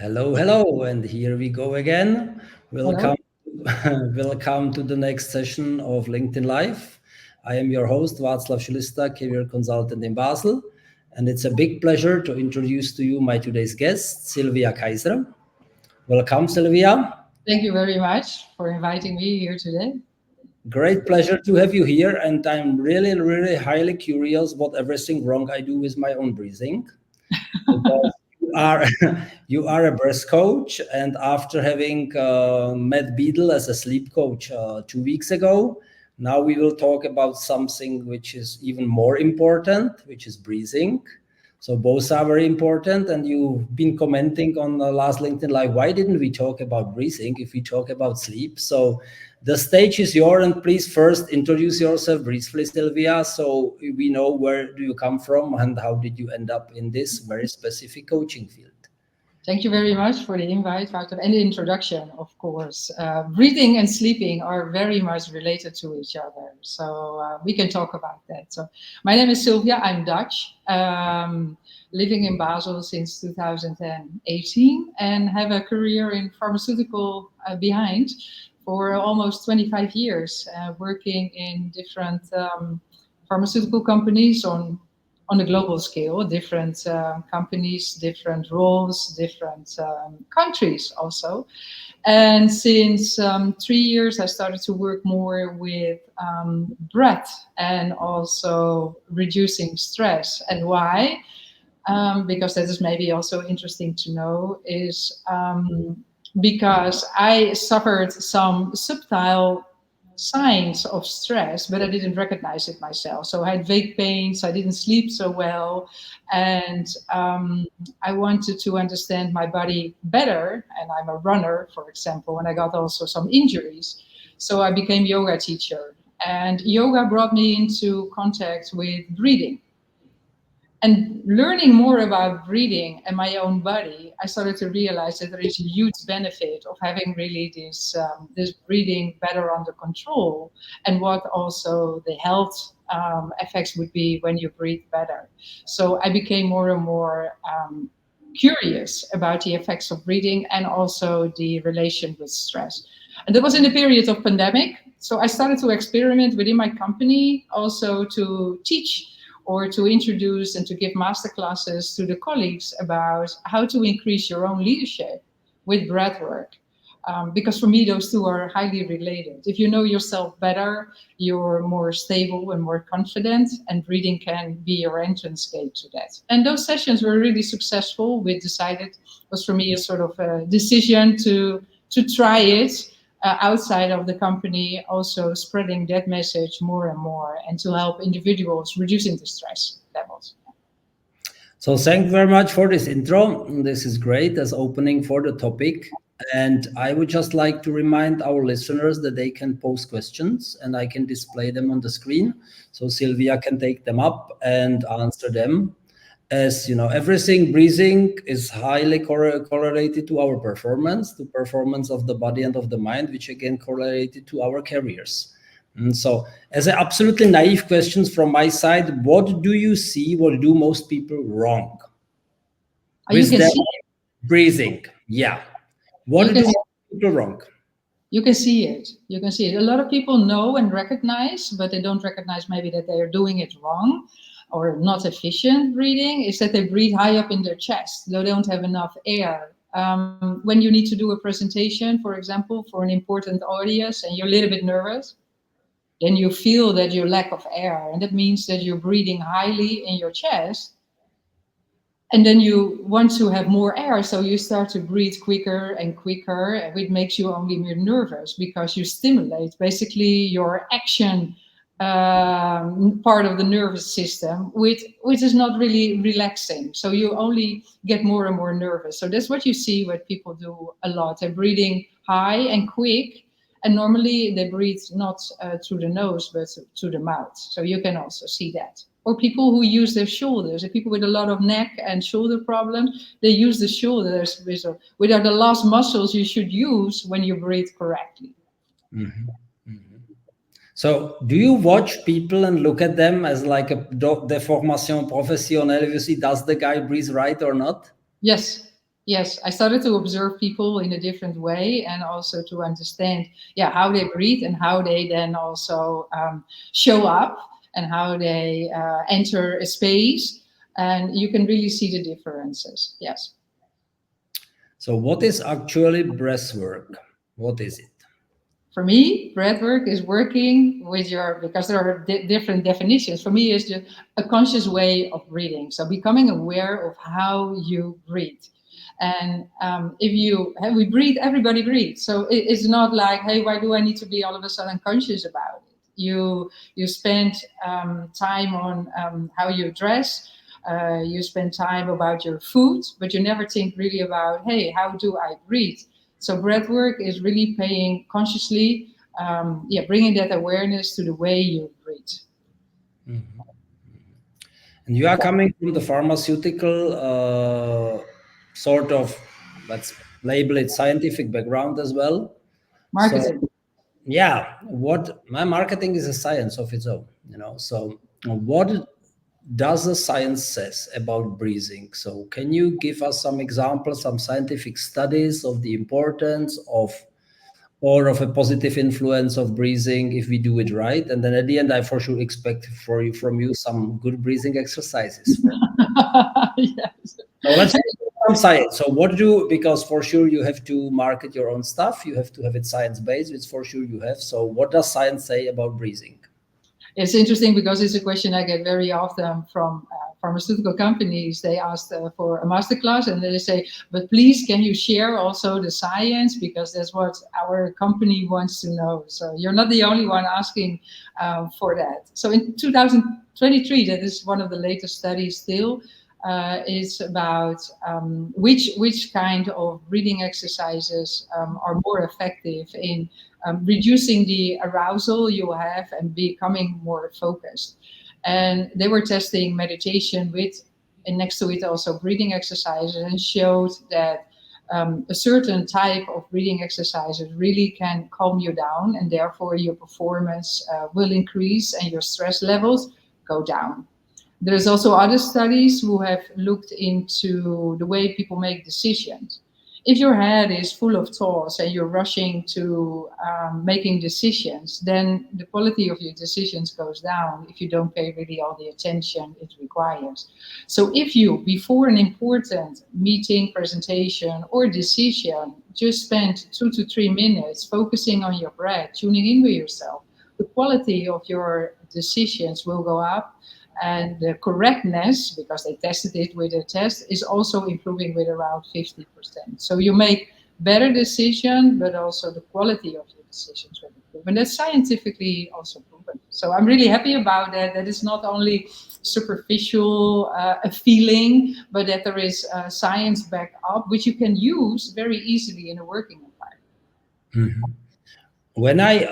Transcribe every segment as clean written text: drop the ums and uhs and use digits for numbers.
Hello, hello, and here we go again. Hello. Welcome, welcome to the next session of LinkedIn Live. I am your host, Václav Šilista, career consultant in Basel, and it's a big pleasure to introduce to you my today's guest, Sylvia Kaiser. Welcome, Sylvia. Thank you very much for inviting me here today. Great pleasure to have you here, and I'm really, really highly curious what everything wrong I do with my own breathing. Because you are you are a breath coach, and after having met Beadle as a sleep coach 2 weeks ago, now we will talk about something which is even more important, which is breathing. So both are very important, and you've been commenting on the last LinkedIn Live. Why didn't we talk about breathing if we talk about sleep? So the stage is yours, and please first introduce yourself briefly, Sylvia, so we know where do you come from and how did you end up in this very specific coaching field. Thank you very much for the invite, Wouter, and the introduction, of course. Breathing and sleeping are very much related to each other, so we can talk about that. So, my name is Sylvia. I'm Dutch, living in Basel since 2018, and have a career in pharmaceutical behind for almost 25 years, working in different pharmaceutical companies on a global scale, different companies, different roles, different countries also. And since 3 years, I started to work more with breath and also reducing stress. And why? Because that is maybe also interesting to know, is because I suffered some subtle signs of stress, but I didn't recognize it myself. So I had vague pains, I didn't sleep so well, and I wanted to understand my body better. And I'm a runner, for example, and I got also some injuries. So I became yoga teacher, and yoga brought me into contact with breathing. And learning more about breathing and my own body, I started to realize that there is a huge benefit of having really this breathing better under control, and what also the health effects would be when you breathe better. So I became more and more curious about the effects of breathing and also the relation with stress. And that was in the period of pandemic. So I started to experiment within my company also to teach or to introduce and to give master classes to the colleagues about how to increase your own leadership with breathwork. Because for me, those two are highly related. If you know yourself better, you're more stable and more confident, and breathing can be your entrance gate to that. And those sessions were really successful. We decided, it was for me a sort of a decision to try it outside of the company, also spreading that message more and more, and to help individuals reducing the stress levels. So thank you very much for this intro. This is great as opening for the topic. And I would just like to remind our listeners that they can post questions and I can display them on the screen. So Sylvia can take them up and answer them. As you know, everything breathing is highly correlated to our performance, to performance of the body and of the mind, which again correlated to our careers. And so, as an absolutely naive questions from my side, what do you see? What do most people wrong You with can their see breathing? Yeah, what you do can most people wrong? you can see it. You can see it. A lot of people know and recognize, but they don't recognize maybe that they are doing it wrong or not efficient breathing. Is that they breathe high up in their chest. They don't have enough air. When you need to do a presentation, for example, for an important audience, and you're a little bit nervous, then you feel that you lack of air, and that means that you're breathing highly in your chest, and then you want to have more air, so you start to breathe quicker and quicker, which makes you only more nervous because you stimulate basically your action part of the nervous system, which is not really relaxing. So you only get more and more nervous. So that's what you see what people do a lot. They're breathing high and quick, and normally they breathe not through the nose, but through the mouth. So you can also see that. Or people who use their shoulders, people with a lot of neck and shoulder problems, they use the shoulders, which are the last muscles you should use when you breathe correctly. Mhm. Mhm. So, do you watch people and look at them as like a deformation professionnelle? You see, does the guy breathe right or not? Yes. Yes, I started to observe people in a different way, and also to understand, yeah, how they breathe and how they then also show up, and how they enter a space, and you can really see the differences. Yes. So, what is actually breath work? What is it? For me, breath work is working with your, because there are different definitions. For me, it's just a conscious way of breathing. So becoming aware of how you breathe. And if you, we breathe, everybody breathes. So it's not like, hey, why do I need to be all of a sudden conscious about it? You spend time on how you dress. You spend time about your food, but you never think really about, hey, how do I breathe? So breath work is really paying consciously, yeah, bringing that awareness to the way you breathe. Mhm. And you are coming from the pharmaceutical sort of, let's label it scientific background as well. So Marketing. yeah, what my marketing is a science of its own, you know. So what does the science says about breathing? So can you give us some examples, some scientific studies of the importance of or of a positive influence of breathing if we do it right? And then at the end, I for sure expect from you some good breathing exercises. Yes. So let's do some science. So what do, because for sure you have to market your own stuff, you have to have it science based, which for sure you have. So what does science say about breathing? It's interesting because it's a question I get very often from pharmaceutical companies. They ask for a masterclass, and they say, but please, can you share also the science? Because that's what our company wants to know. So you're not the only one asking for that. So in 2023, that is one of the latest studies still, is about which kind of breathing exercises are more effective in reducing the arousal you have and becoming more focused. And they were testing meditation with, and next to it also breathing exercises, and showed that a certain type of breathing exercises really can calm you down, and therefore your performance will increase and your stress levels go down. There's also other studies who have looked into the way people make decisions. If your head is full of thoughts and you're rushing to making decisions, then the quality of your decisions goes down if you don't pay really all the attention it requires. So if you, before an important meeting, presentation, or decision, just spend 2 to 3 minutes focusing on your breath, tuning in with yourself, the quality of your decisions will go up, and the correctness, because they tested it with a test, is also improving with around 50%. So you make better decision, but also the quality of your decisions will improve, and that's scientifically also proven. So I'm really happy about that. That is not only superficial a feeling, but that there is science back up, which you can use very easily in a working environment. Mhm. When I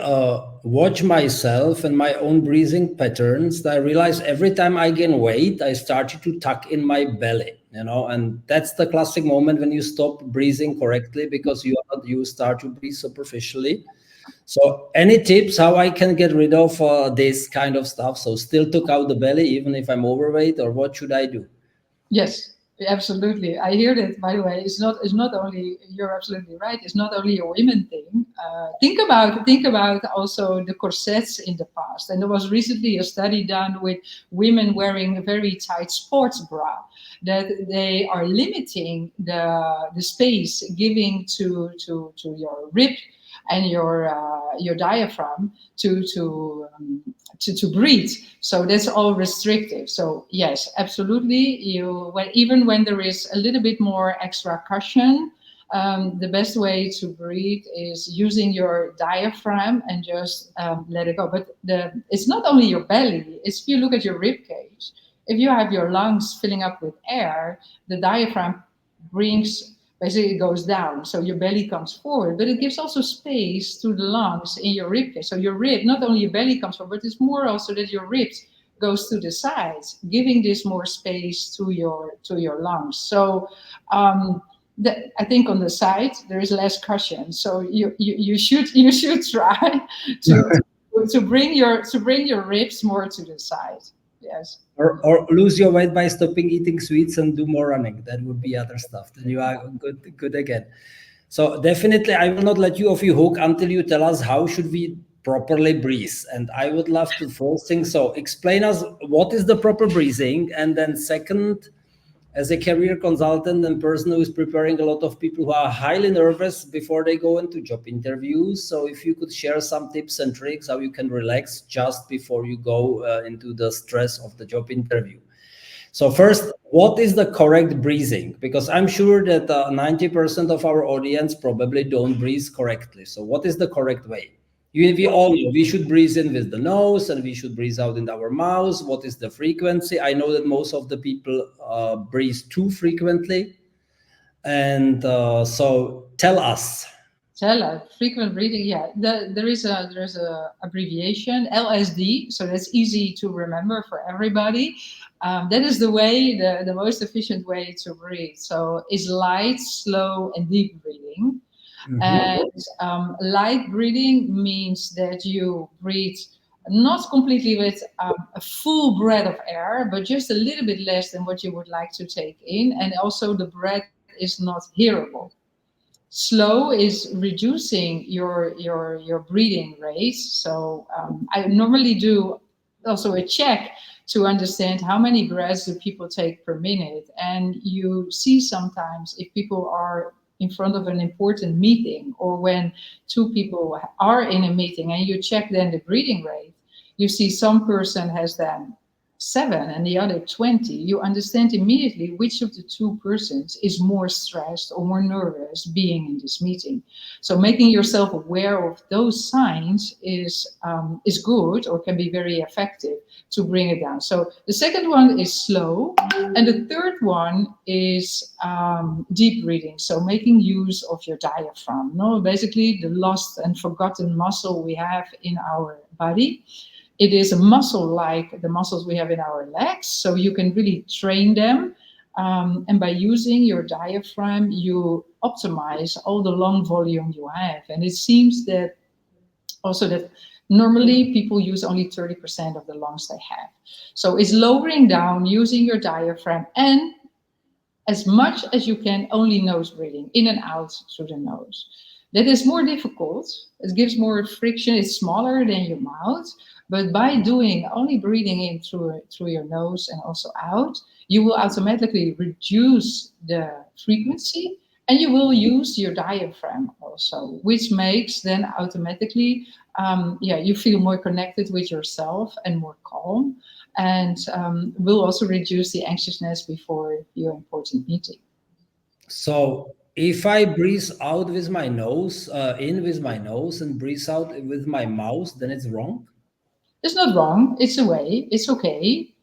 watch myself and my own breathing patterns, I realize every time I gain weight, I started to tuck in my belly, you know, and that's the classic moment when you stop breathing correctly because you start to breathe superficially. So, any tips how I can get rid of this kind of stuff? So, still took out the belly even if I'm overweight, or what should I do? Yes, absolutely. I hear that. By the way, it's not only, you're absolutely right. It's not only a women thing. Think about also the corsets in the past. And there was recently a study done with women wearing a very tight sports bra, that they are limiting the space giving to your rib and your diaphragm to breathe. So that's all restrictive. So yes, absolutely. Even when there is a little bit more extra cushion, the best way to breathe is using your diaphragm and just let it go. But it's not only your belly. It's, if you look at your rib cage, if you have your lungs filling up with air, the diaphragm brings, basically it goes down, so your belly comes forward, but it gives also space to the lungs in your rib cage. So your rib, not only your belly comes forward, but it's more also that your ribs goes to the sides, giving this more space to your lungs. So I think on the side there is less cushion, so you should try to to bring your ribs more to the side. Yes. Or lose your weight by stopping eating sweets and do more running. That would be other stuff. Then you are good again. So definitely, I will not let you off your hook until you tell us how should we properly breathe. And I would love to first thing, so explain us what is the proper breathing, and then second, as a career consultant and person who is preparing a lot of people who are highly nervous before they go into job interviews. So if you could share some tips and tricks how you can relax just before you go into the stress of the job interview. So first, what is the correct breathing? Because I'm sure that 90% of our audience probably don't breathe correctly. So what is the correct way? We all know we should breathe in with the nose and we should breathe out in our mouth. What is the frequency? I know that most of the people breathe too frequently. And so tell us. Frequent breathing. Yeah, there's a abbreviation LSD, so that's easy to remember for everybody. That is the most efficient way to breathe. So it's light, slow, and deep breathing. Mm-hmm. And light breathing means that you breathe not completely with a full breath of air, but just a little bit less than what you would like to take in, and also the breath is not hearable. Slow is reducing your breathing rate. So I normally do also a check to understand how many breaths do people take per minute. And you see sometimes if people are in front of an important meeting, or when two people are in a meeting and you check then the breathing rate, you see some person has then 7 and the other 20, you understand immediately which of the two persons is more stressed or more nervous being in this meeting. So making yourself aware of those signs is good, or can be very effective to bring it down. So the second one is slow, and the third one is deep breathing. So making use of your diaphragm. No, basically the lost and forgotten muscle we have in our body. It is a muscle like the muscles we have in our legs, so you can really train them. And by using your diaphragm, you optimize all the lung volume you have. And it seems that also that normally people use only 30% of the lungs they have. So it's lowering down, using your diaphragm, and as much as you can, only nose breathing, in and out through the nose. That is more difficult. It gives more friction. It's smaller than your mouth. But by doing only breathing in through your nose and also out, you will automatically reduce the frequency, and you will use your diaphragm also, which makes then automatically, you feel more connected with yourself and more calm, and will also reduce the anxiousness before your important meeting. So if I breathe out with my nose, in with my nose, and breathe out with my mouth, then it's wrong? It's not wrong. It's a way. It's okay.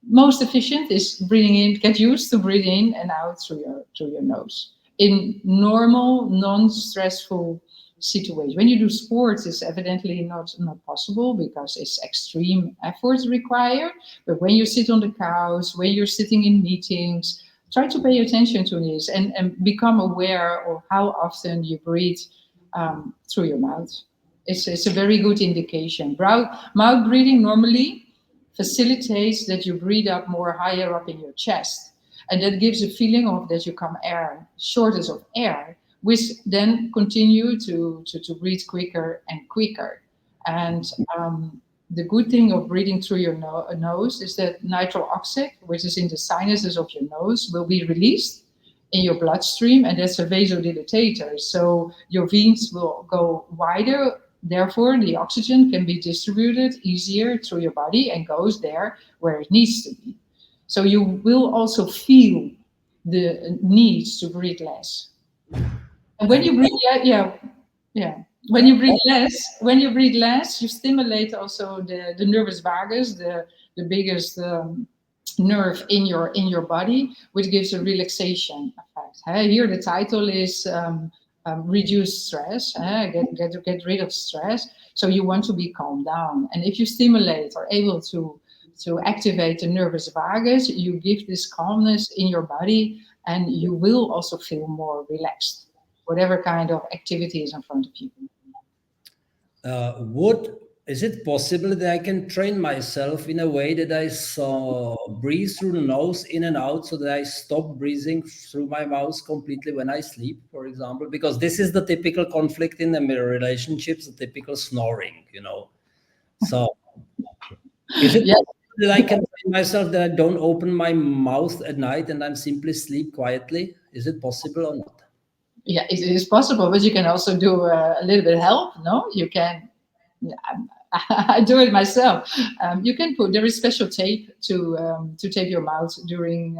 Most efficient is breathing in. Get used to breathing in and out through your nose in normal, non-stressful situation. When you do sports, it's evidently not possible because it's extreme efforts required. But when you sit on the couch, when you're sitting in meetings, try to pay attention to this and become aware of how often you breathe through your mouth. It's a very good indication. Mouth breathing normally facilitates that you breathe up more higher up in your chest. And that gives a feeling of that you come shortage of air, which then continue to breathe quicker and quicker. And the good thing of breathing through your nose is that nitric oxide, which is in the sinuses of your nose, will be released in your bloodstream, and that's a vasodilatator. So your veins will go wider. Therefore, the oxygen can be distributed easier through your body and goes there where it needs to be. So you will also feel the need to breathe less. And when you breathe, when you breathe less, you stimulate also the nervus vagus, the biggest nerve in your body, which gives a relaxation effect. Here the title is reduce stress, get rid of stress. So you want to be calmed down, and if you stimulate or able to activate the nervus vagus, you give this calmness in your body, and you will also feel more relaxed, whatever kind of activity is in front of you. Would is it possible that I can train myself in a way that I breathe through the nose in and out, so that I stop breathing through my mouth completely when I sleep, for example? Because this is the typical conflict in the relationships, the typical snoring, you know. So is it Yeah. possible that I can train myself that I don't open my mouth at night and I'm simply sleep quietly? Is it possible or not? Yeah, it is possible, but you can also do a little bit of help. No, you can. Yeah, I do it myself. You can put there is special tape to tape your mouth during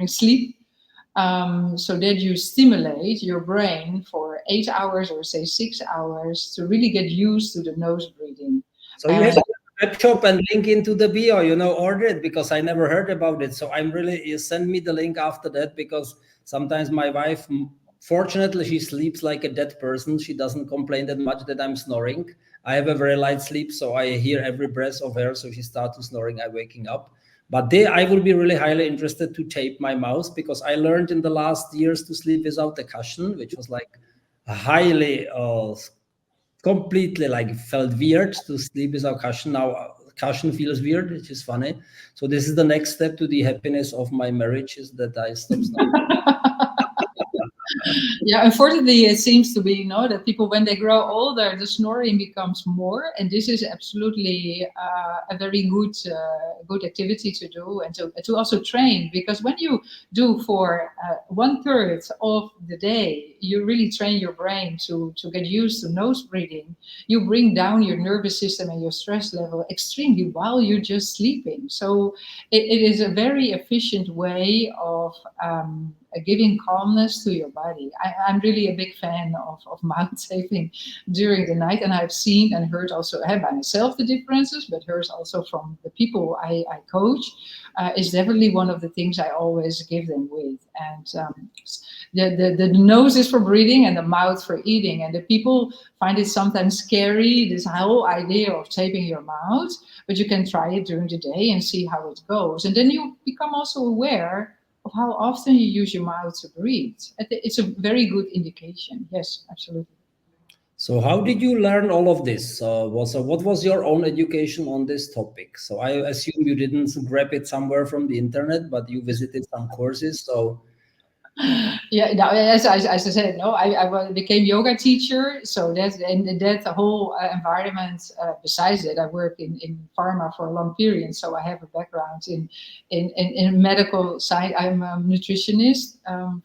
sleep, so that you stimulate your brain for 8 hours or say 6 hours to really get used to the nose breathing. So you have And a web shop and link into the bio, you know, order it, because I never heard about it. So I'm really, you send me the link after that, because sometimes my wife, fortunately, she sleeps like a dead person. She doesn't complain that much that I'm snoring. I have a very light sleep, so I hear every breath of her. So she starts snoring, I waking up. But I will be really highly interested to tape my mouth, because I learned in the last years to sleep without a cushion, which was like highly completely like felt weird to sleep without cushion. Now cushion feels weird, which is funny. So this is the next step to the happiness of my marriage, is that I stop snoring. yeah, unfortunately, it seems to be, that people, when they grow older, the snoring becomes more, and this is absolutely a very good activity to do, and to also train, because when you do for 1/3 of the day, you really train your brain to get used to nose breathing. You bring down your nervous system and your stress level extremely while you're just sleeping. So it is a very efficient way of giving calmness to your body. I'm really a big fan of mouth taping during the night, and I've seen and heard also by myself the differences, but heard also from the people I coach. Is definitely one of the things I always give them with. And the nose is for breathing and the mouth for eating. And the people find it sometimes scary, this whole idea of taping your mouth, but you can try it during the day and see how it goes. And then you become also aware of how often you use your mouth to breathe. It's a very good indication. Yes, absolutely. So how did you learn all of this? What was your own education on this topic? So I assume you didn't grab it somewhere from the internet, but you visited some courses. So Yeah, no, as I said, no, became yoga teacher. So that whole environment. Besides that, I work in pharma for a long period, so I have a background in medical side. I'm a nutritionist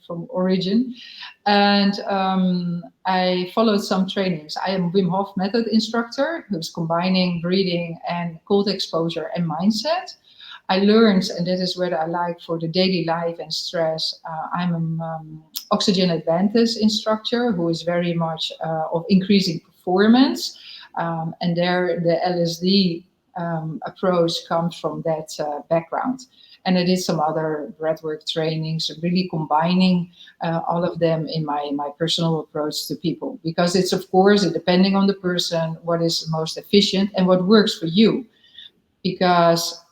from origin, and I followed some trainings. I am Wim Hof method instructor, who's combining breathing and cold exposure and mindset. I learned, and that is what I like for the daily life and stress. I'm an oxygen advantage instructor who is very much of increasing performance. And there, the LSD approach comes from that background. And I did some other breathwork trainings, really combining all of them in my personal approach to people. Because it's, of course, depending on the person, what is most efficient and what works for you. Because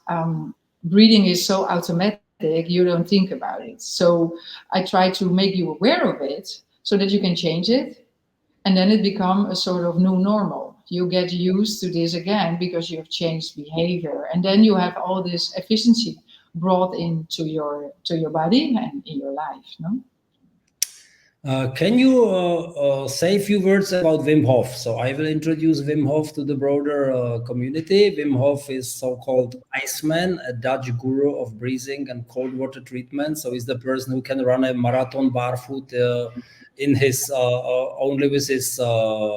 breathing is so automatic, you don't think about it. So I try to make you aware of it so that you can change it, and then it becomes a sort of new normal. You get used to this again because you have changed behavior, and then you have all this efficiency brought into your body and in your life. No. can you say a few words about Wim Hof? So I will introduce Wim Hof to the broader community. Wim Hof is so-called Iceman, a Dutch guru of breathing and cold water treatment. So he's the person who can run a marathon barefoot in his only with his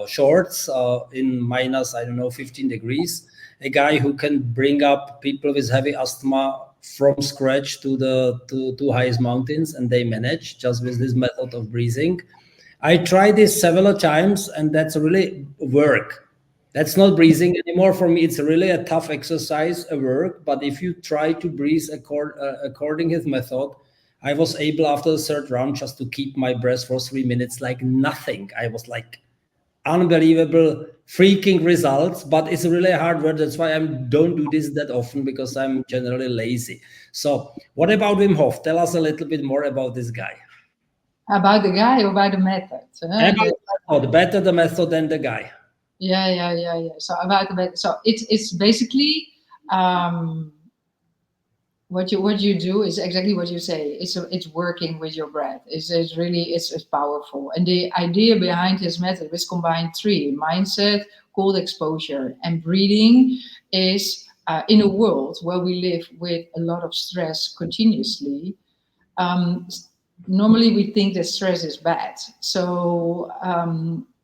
shorts in minus, I don't know, 15 degrees. A guy who can bring up people with heavy asthma from scratch to highest mountains, and they manage just with this method of breathing. I tried this several times, and that's really work. That's not breathing anymore for me. It's really a tough exercise, a work. But if you try to breathe according his method, I was able after the third round just to keep my breath for 3 minutes like nothing. I was like, unbelievable freaking results, but it's really hard work. That's why I don't do this that often, because I'm generally lazy. So what about Wim Hof? Tell us a little bit more about this guy. About the guy or about the method? About the method, better the method than the guy. Yeah. So so it's basically what you do is exactly what you say. It's working with your breath. It's really it's powerful. And the idea behind this method is combined three: mindset, cold exposure, and breathing. Is in a world where we live with a lot of stress continuously. Um, Normally we think that stress is bad. So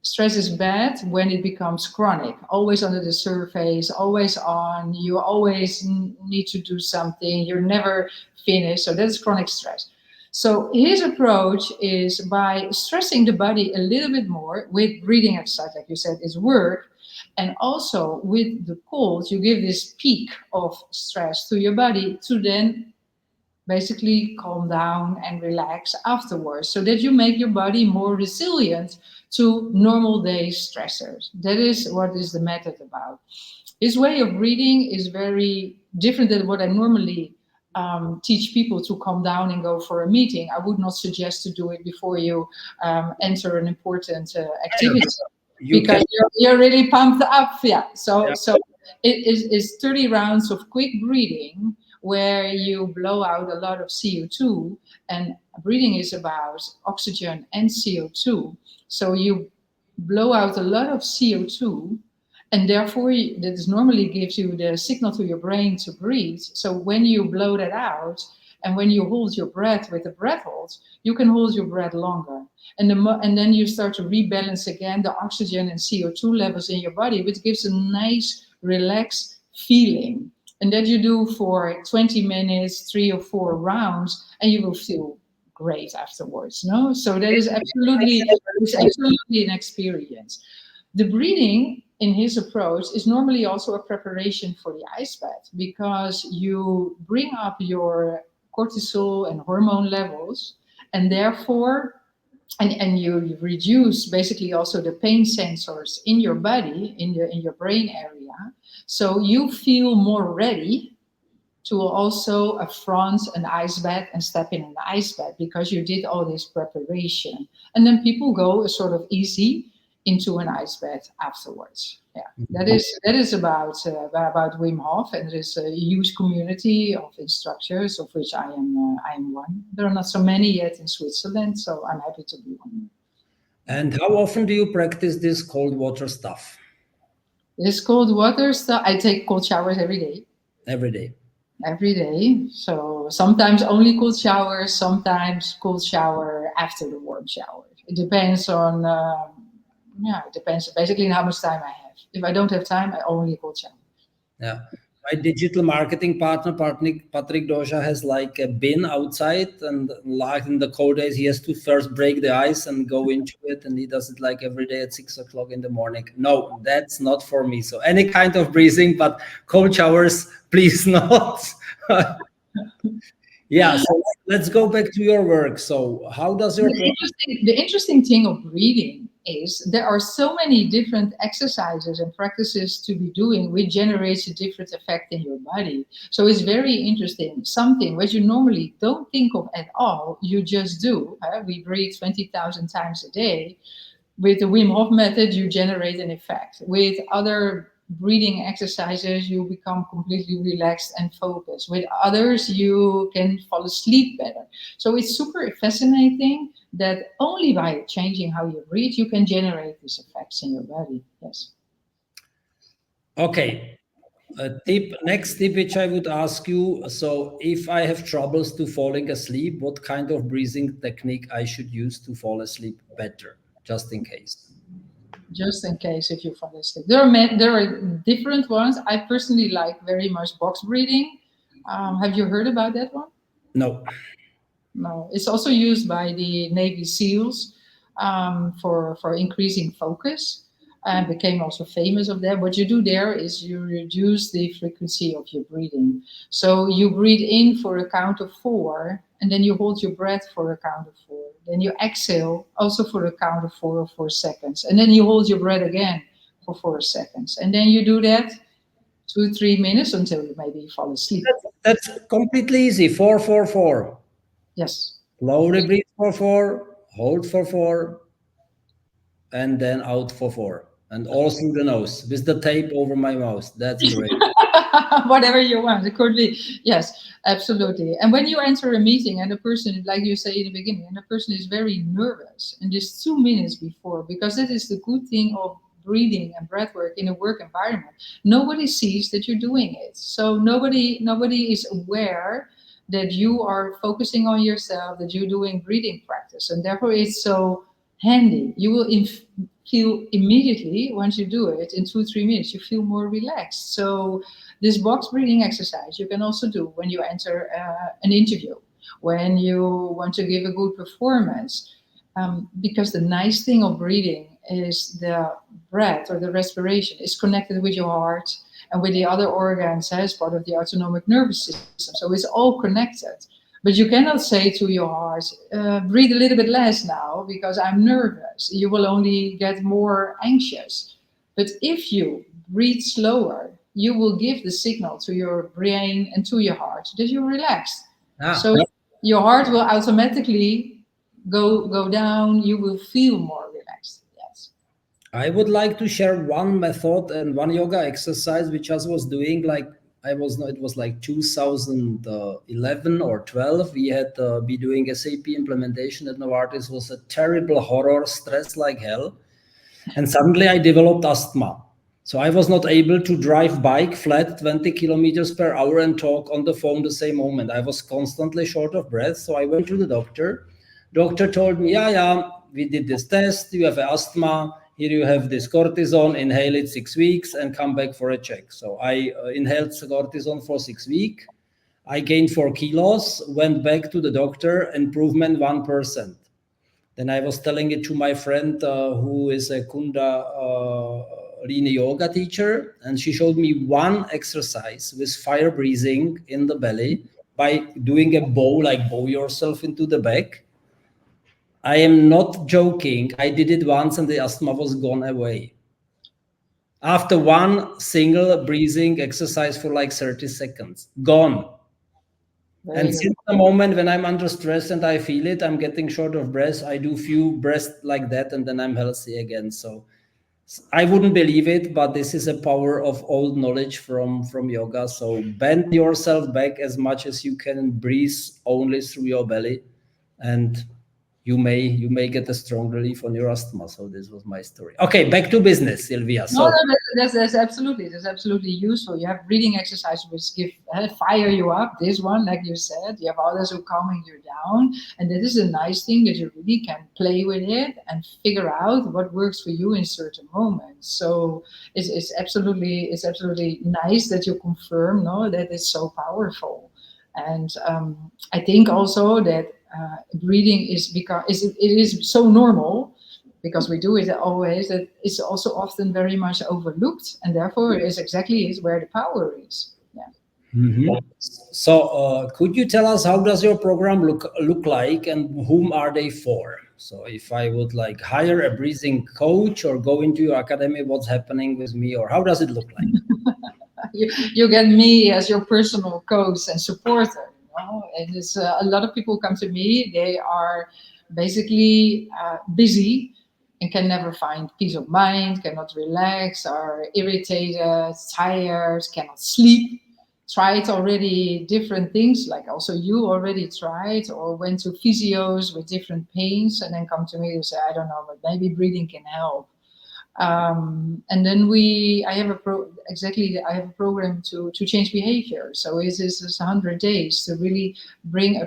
stress is bad when it becomes chronic, always under the surface, always on. You always need to do something. You're never finished. So that's chronic stress. So his approach is by stressing the body a little bit more with breathing exercise, like you said, is work. And also with the cold, you give this peak of stress to your body to then basically calm down and relax afterwards so that you make your body more resilient to normal day stressors. That is what is the method about. His way of breathing is very different than what I normally teach people to calm down and go for a meeting. I would not suggest to do it before you enter an important activity You can. because you're really pumped up. Yeah. Yeah. So it is 30 rounds of quick breathing where you blow out a lot of CO2. And breathing is about oxygen and CO2. So you blow out a lot of CO2, and therefore that is normally gives you the signal to your brain to breathe. So when you blow that out, and when you hold your breath with the breath hold, you can hold your breath longer. And then you start to rebalance again the oxygen and CO2 levels in your body, which gives a nice, relaxed feeling. And that you do for 20 minutes, 3 or 4 rounds, and you will feel great afterwards. No, so that is absolutely an experience. The breathing in his approach is normally also a preparation for the ice bath because you bring up your cortisol and hormone levels, and therefore and you reduce basically also the pain sensors in your body, in your brain area, so you feel more ready to also affront an ice bath and step in an ice bath because you did all this preparation. And then people go sort of easy into an ice bath afterwards. Yeah, that is about Wim Hof, and there is a huge community of instructors, of which I am one. There are not so many yet in Switzerland, so I'm happy to be one. And how often do you practice this cold water stuff? This cold water stuff, I take cold showers every day. Every day. Every day. So sometimes only cold shower, sometimes cold shower after the warm shower. It depends on, it depends basically on how much time I have. If I don't have time, I only cold shower. Yeah. My digital marketing partner, Patrick Doja, has like a bin outside, and like in the cold days, he has to first break the ice and go into it, and he does it like every day at 6 o'clock in the morning. No, that's not for me. So any kind of breathing, but cold showers, please not. Yeah, so let's go back to your work. So how does your The interesting thing of breathing is there are so many different exercises and practices to be doing which generates a different effect in your body. So it's very interesting. Something which you normally don't think of at all, you just do. We breathe 20,000 times a day. With the Wim Hof method, you generate an effect. With other breathing exercises, you become completely relaxed and focused. With others, you can fall asleep better. So it's super fascinating that only by changing how you breathe, you can generate these effects in your body. Yes. Okay. Next tip, which I would ask you. So if I have troubles to falling asleep, what kind of breathing technique I should use to fall asleep better, just in case? Just in case if you fall asleep. There are different ones. I personally like very much box breathing. Have you heard about that one? No. No, it's also used by the Navy SEALs for increasing focus, and became also famous of that. What you do there is you reduce the frequency of your breathing. So you breathe in for a count of 4, and then you hold your breath for a count of 4. Then you exhale also for a count of 4 or 4 seconds, and then you hold your breath again for 4 seconds, and then you do that 2 3 minutes until you maybe fall asleep. That's completely easy. 4 4 4. Yes. Slowly breathe for 4, hold for 4, and then out for 4. and all through the nose with the tape over my mouth. That's great. Whatever you want. It could be, yes, absolutely. And when you enter a meeting and a person, like you say in the beginning, and the person is very nervous, and just 2 minutes before, because that is the good thing of breathing and breath work in a work environment. Nobody sees that you're doing it. So nobody is aware that you are focusing on yourself, that you're doing breathing practice. And therefore it's so handy. You will feel immediately once you do it in 2 3 minutes, you feel more relaxed. So this box breathing exercise you can also do when you enter an interview, when you want to give a good performance. Because the nice thing of breathing is the breath or the respiration is connected with your heart and with the other organs as part of the autonomic nervous system. So it's all connected. But you cannot say to your heart, breathe a little bit less now because I'm nervous. You will only get more anxious. But if you breathe slower, you will give the signal to your brain and to your heart that you're relaxed. Ah, So your heart will automatically go down. You will feel more relaxed. Yes. I would like to share one method and one yoga exercise which I was doing. Like it was like 2011 or 12. We had be doing SAP implementation at Novartis. It was a terrible horror, stress like hell, and suddenly I developed asthma. So I was not able to drive bike flat 20 kilometers per hour and talk on the phone the same moment. I was constantly short of breath. So I went to the doctor. Doctor told me, yeah, we did this test. You have asthma. Here you have this cortisone. Inhale it 6 weeks and come back for a check. So I inhaled cortisone for 6 weeks. I gained 4 kilos, went back to the doctor, improvement 1%. Then I was telling it to my friend who is a Kunda Lean yoga teacher, and she showed me one exercise with fire breathing in the belly by doing a bow, like bow yourself into the back. I am not joking. I did it once and the asthma was gone away. After one single breathing exercise for like 30 seconds, gone. Very And good. since the moment when I'm under stress and I feel it, I'm getting short of breath. I do few breaths like that, and then I'm healthy again. So I wouldn't believe it, but this is a power of old knowledge from yoga. So bend yourself back as much as you can and breathe only through your belly, and you may get a strong relief on your asthma. So this was my story. Okay, back to business, Sylvia. No, So that's absolutely useful. You have breathing exercises which give fire you up. This one, like you said, you have others who calming you down, and that is a nice thing that you really can play with it and figure out what works for you in certain moments. So it's absolutely nice that you confirm, no, that it's so powerful. And I think also that breathing is because it is so normal because we do it always, that it's also often very much overlooked, and therefore is exactly is where the power is. Yeah. mhm. So, could you tell us how does your program look like, and whom are they for? So, if I would like hire a breathing coach or go into your academy, what's happening with me, or how does it look like? You get me as your personal coach and supporter. And it's a lot of people come to me. They are basically busy and can never find peace of mind, cannot relax, are irritated, tired, cannot sleep. Tried already different things, like also you already tried, or went to physios with different pains, and then come to me and say, I don't know, but maybe breathing can help. And then I have I have a program to change behavior. So this is 100 days to really make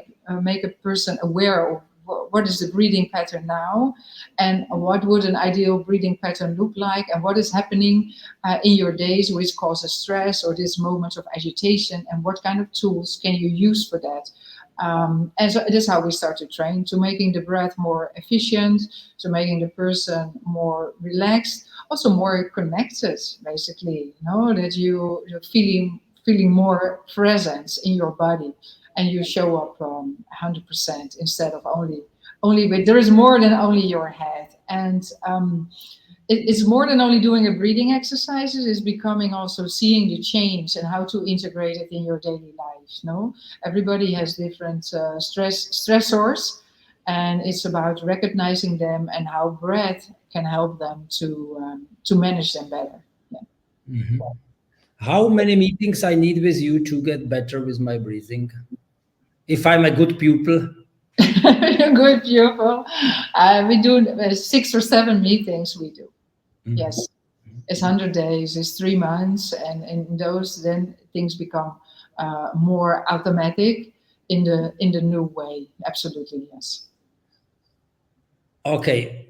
a person aware of what is the breathing pattern now, and what would an ideal breathing pattern look like, and what is happening in your days which causes stress or this moment of agitation, and what kind of tools can you use for that. And so this is how we start to train, to making the breath more efficient, to making the person more relaxed, also more connected, basically, that you're feeling more presence in your body, and you show up 100% instead of only with, there is more than only your head. And it's more than only doing a breathing exercises. It's becoming also seeing the change and how to integrate it in your daily life. No, everybody has different stressors, and it's about recognizing them and how breath can help them to manage them better. Mhm. How many meetings I need with you to get better with my breathing? If I'm a good pupil. Good pupil. We do 6 or 7 meetings. We do. Mhm. Yes, it's 100 days. It's 3 months, and in those, then things become more automatic in the new way. Absolutely, yes. Okay,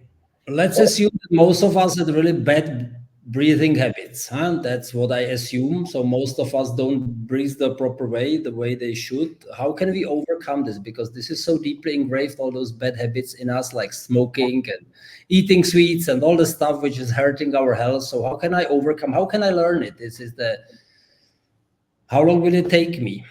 let's assume that most of us had really bad breathing habits, huh? That's what I assume. So most of us don't breathe the proper way, the way they should. How can we overcome this? Because this is so deeply engraved, all those bad habits in us, like smoking and eating sweets and all the stuff which is hurting our health. So how can I overcome? How can I learn it? This is the, how long will it take me?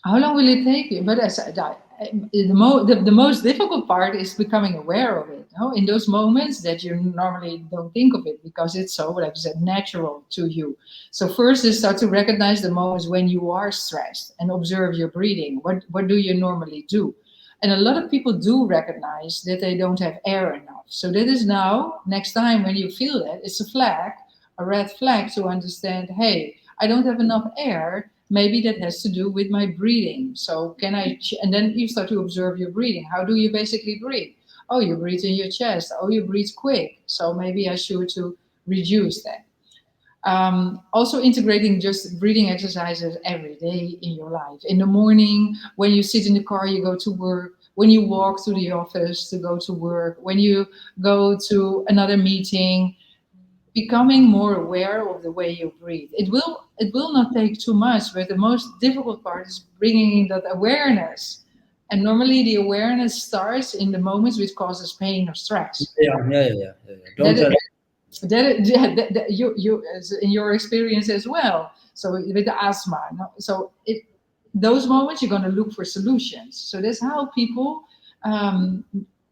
How long will it take you? But as the most difficult part is becoming aware of it. No? In those moments that you normally don't think of it because it's so, like I said, natural to you. So first is start to recognize the moments when you are stressed and observe your breathing. What do you normally do? And a lot of people do recognize that they don't have air enough. So that is now, next time when you feel that, it's a flag, a red flag to understand, hey, I don't have enough air. Maybe that has to do with my breathing. So can I, and then you start to observe your breathing. How do you basically breathe? Oh, you breathe in your chest. Oh, you breathe quick. So maybe I should to reduce that. Also integrating just breathing exercises every day in your life. In the morning, when you sit in the car, you go to work, when you walk to the office to go to work, when you go to another meeting, becoming more aware of the way you breathe. It will not take too much, but the most difficult part is bringing in that awareness. And normally the awareness starts in the moments which causes pain or stress. Yeah. Don't That tell. yeah, you as in your experience as well. So with the asthma, no? So those moments you're going to look for solutions. So that's how people um,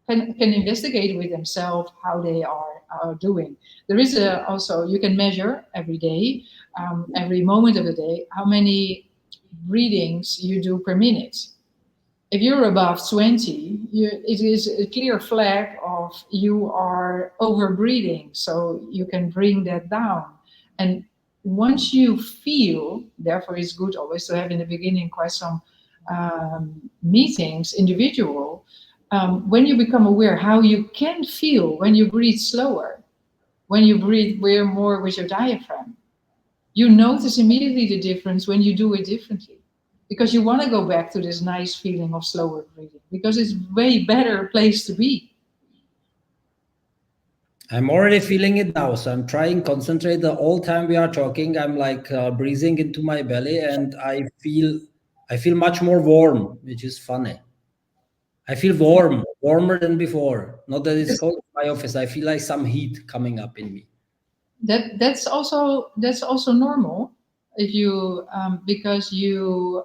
can investigate with themselves how they are doing. There is also you can measure every day, every moment of the day, how many breathings you do per minute. If you're above 20, it is a clear flag of you are overbreathing. So you can bring that down. And once you feel, therefore, it's good always to have in the beginning quite some meetings, individual, when you become aware how you can feel when you breathe slower, when you breathe more with your diaphragm, you notice immediately the difference when you do it differently because you want to go back to this nice feeling of slower breathing because it's way better place to be. I'm already feeling it now. So I'm trying concentrate the whole time we are talking. I'm like breathing into my belly, and I feel much more warm, which is funny. I feel warm, warmer than before. Not that it's This- cold in my office. I feel like some heat coming up in me. that's also normal if you because you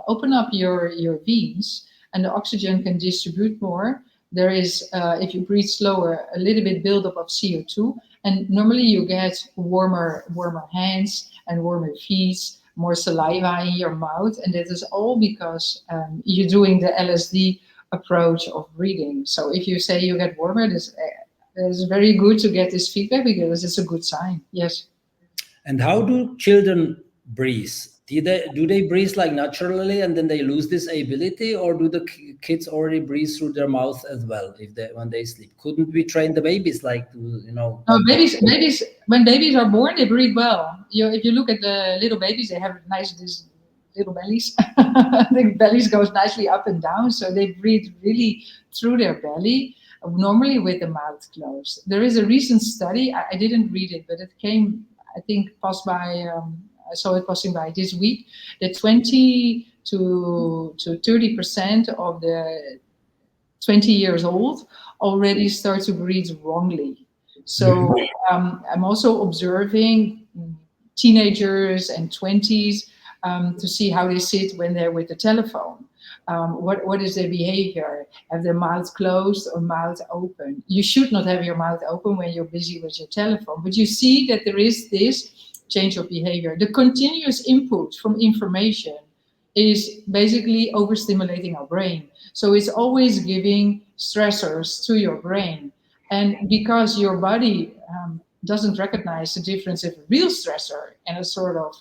open up your veins and the oxygen can distribute more. There is if you breathe slower a little bit buildup of CO2, and normally you get warmer hands and warmer feet, more saliva in your mouth, and that is all because you're doing the LSD approach of breathing. So if you say you get warmer, this it's very good to get this feedback because it's a good sign. Yes. And how do children breathe? Do they breathe like naturally, and then they lose this ability, or do the kids already breathe through their mouth as well if they when they sleep? Couldn't we train the babies like to? No, babies, when babies are born, they breathe well. If you look at the little babies, they have nice these little bellies. The bellies goes nicely up and down, so they breathe really through their belly. Normally with the mouth closed. There is a recent study. I didn't read it, but it came. I think passed by. I saw it passing by this week. That 20 to 30% of the 20 years old already start to breathe wrongly. So I'm also observing teenagers and 20s to see how they sit when they're with the telephone. What is their behavior? Have their mouth closed or mouth open? You should not have your mouth open when you're busy with your telephone, but you see that there is this change of behavior. The continuous input from information is basically overstimulating our brain. So it's always giving stressors to your brain. And because your body doesn't recognize the difference of a real stressor and a sort of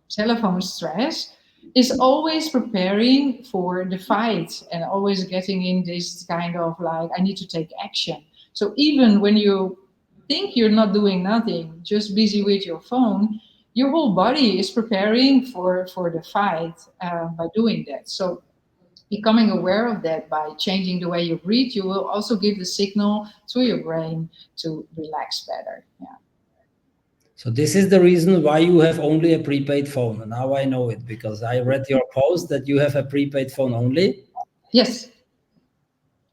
telephone stress, is always preparing for the fight and always getting in this kind of like, I need to take action. So even when you think you're not doing nothing, just busy with your phone, your whole body is preparing for the fight by doing that. So becoming aware of that by changing the way you breathe, you will also give the signal to your brain to relax better. Yeah. So this is the reason why you have only a prepaid phone. Now I know it, because I read your post that you have a prepaid phone only. Yes,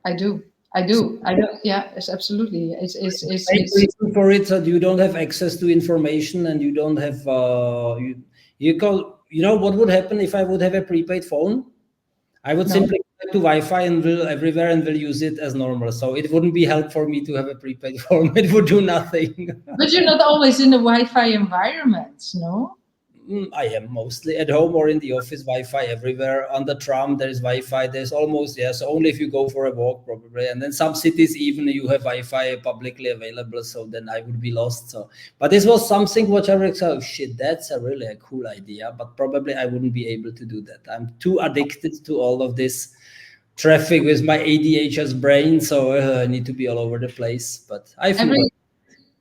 I do. I So do. I don't. Yeah, it's absolutely. main It's reason for it that you don't have access to information, and you don't have you call, what would happen if I would have a prepaid phone? I would no. simply connect to Wi-Fi and will everywhere and will use it as normal. So it wouldn't be help for me to have a prepaid phone. It would do nothing. But you're not always in the Wi-Fi environments, no? I am mostly at home or in the office. Wi-Fi everywhere. On the tram, there is Wi-Fi. There's almost, yes, only if you go for a walk, probably. And then some cities, even you have Wi-Fi publicly available. So then I would be lost. So, but this was something which I was like, oh shit, that's a really a cool idea. But probably I wouldn't be able to do that. I'm too addicted to all of this traffic with my ADHS brain. So I need to be all over the place. But I feel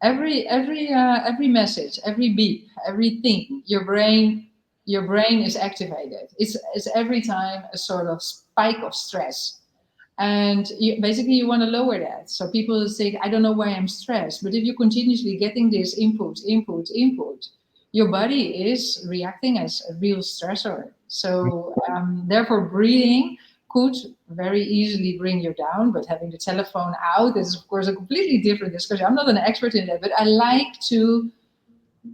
Every well. every message, every beep, everything, your brain is activated. It's every time a sort of spike of stress. And basically you want to lower that. So people say, I don't know why I'm stressed. But if you're continuously getting this input, your body is reacting as a real stressor. So therefore breathing could very easily bring you down, but having the telephone out is of course a completely different discussion. I'm not an expert in that, but I like to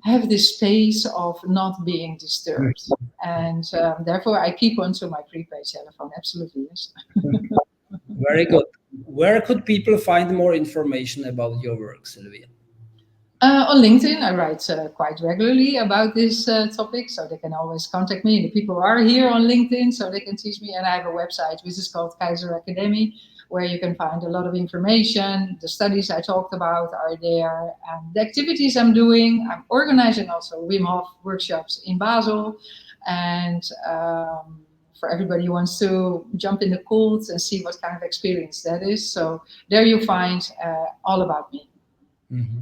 have this space of not being disturbed. And therefore I keep onto my prepaid telephone. Absolutely, yes. Very good. Where could people find more information about your work, Sylvia? On LinkedIn, I write quite regularly about this topic, so they can always contact me. The people are here on LinkedIn, so they can teach me. And I have a website, which is called Kaiser Academy, where you can find a lot of information. The studies I talked about are there. The activities I'm doing, I'm organizing also Wim Hof workshops in Basel. And for everybody who wants to jump in the cold and see what kind of experience that is. So there you find all about me. Mhm.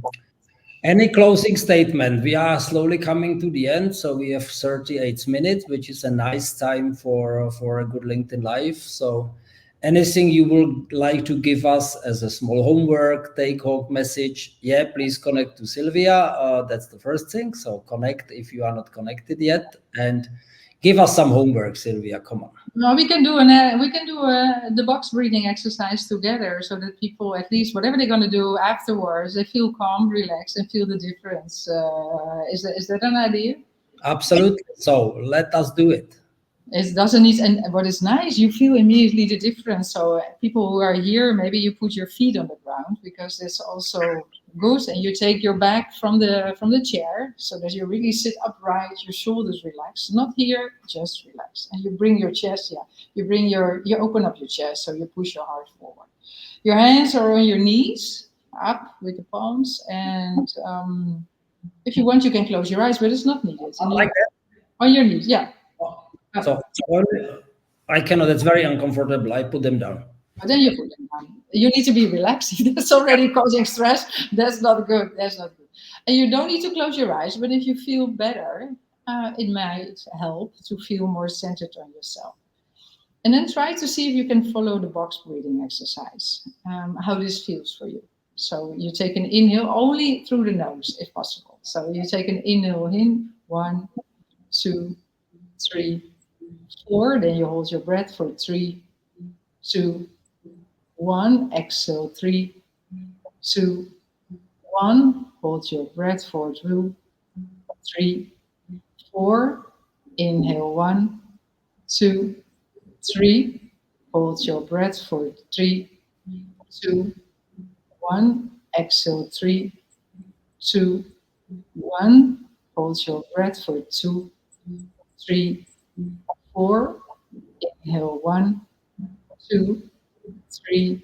Any closing statement? We are slowly coming to the end, so we have 38 minutes, which is a nice time for a good LinkedIn Live. So, anything you would like to give us as a small homework, take home message? Yeah, please connect to Sylvia. That's the first thing. So connect if you are not connected yet, and give us some homework, Sylvia. Come on. No, we can do the box breathing exercise together, so that people, at least whatever they're going to do afterwards, they feel calm, relaxed, and feel the difference. Is that an idea? Absolutely. So let us do it. It doesn't need, and what is nice, you feel immediately the difference. So people who are here, maybe you put your feet on the ground, because that's also good, and you take your back from the chair, so that you really sit upright, your shoulders relax, not here, just relax, and you bring your chest, yeah, you open up your chest, so you push your heart forward. Your hands are on your knees, up with the palms, and if you want, you can close your eyes, but it's not needed. And Like on your knees, yeah. that. So I cannot. It's very uncomfortable. I put them down. But then you put them down. You need to be relaxed. That's already causing stress. That's not good. That's not good. And you don't need to close your eyes, but if you feel better, it might help to feel more centered on yourself. And then try to see if you can follow the box breathing exercise, how this feels for you. So you take an inhale only through the nose, if possible. So you take an inhale in, 1, 2, 3, 4. Then you hold your breath for 3, 2, 1. Exhale, 3, 2, 1. Hold your breath for 2, 3, 4. Inhale, 1, 2, 3. Hold your breath for 3, 2, 1. Exhale, 3, 2, 1. Hold your breath for 2, 3, 4. Inhale, 1, 2, 3,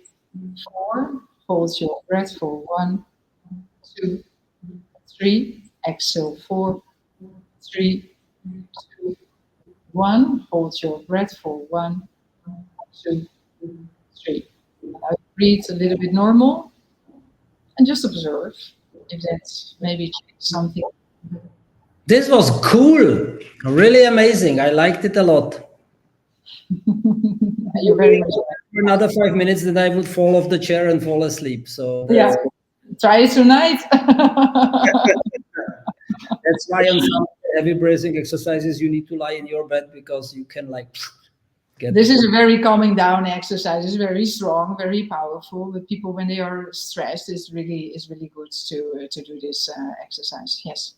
4. Hold your breath for 1, 2, 3. Exhale 4, 3, 2, 1. Hold your breath for 1, 2, 3. Now breathe a little bit normal and just observe if that's maybe something. This was cool. Really amazing. I liked it a lot. You're very much. For another 5 minutes, then I would fall off the chair and fall asleep. So Yeah, try it tonight. that's why on some heavy breathing exercises you need to lie in your bed, because you can like get. This is a very calming down exercise. It's very strong, very powerful. But people, when they are stressed, it's really good to do this exercise. Yes.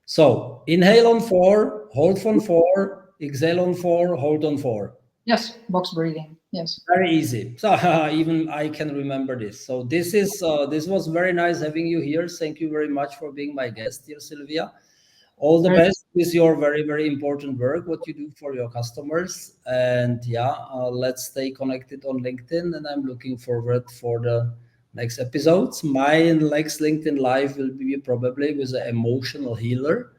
So inhale on 4, hold on 4, exhale on 4, hold on 4. Yes, box breathing. Yes. Very easy. So even I can remember this. So this was very nice having you here. Thank you very much for being my guest, dear Sylvia. All the best with your very, very important work, what you do for your customers. And yeah, let's stay connected on LinkedIn. And I'm looking forward for the next episodes. My next LinkedIn Live will be probably with an emotional healer,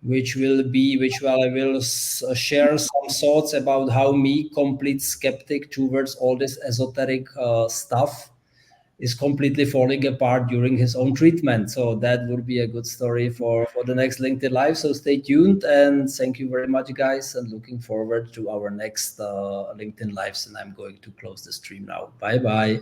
which I will share some thoughts about how me, complete skeptic towards all this esoteric stuff, is completely falling apart during his own treatment. So that will be a good story for the next LinkedIn Live. So stay tuned, and thank you very much, guys, and looking forward to our next LinkedIn Lives. And I'm going to close the stream now. Bye-bye.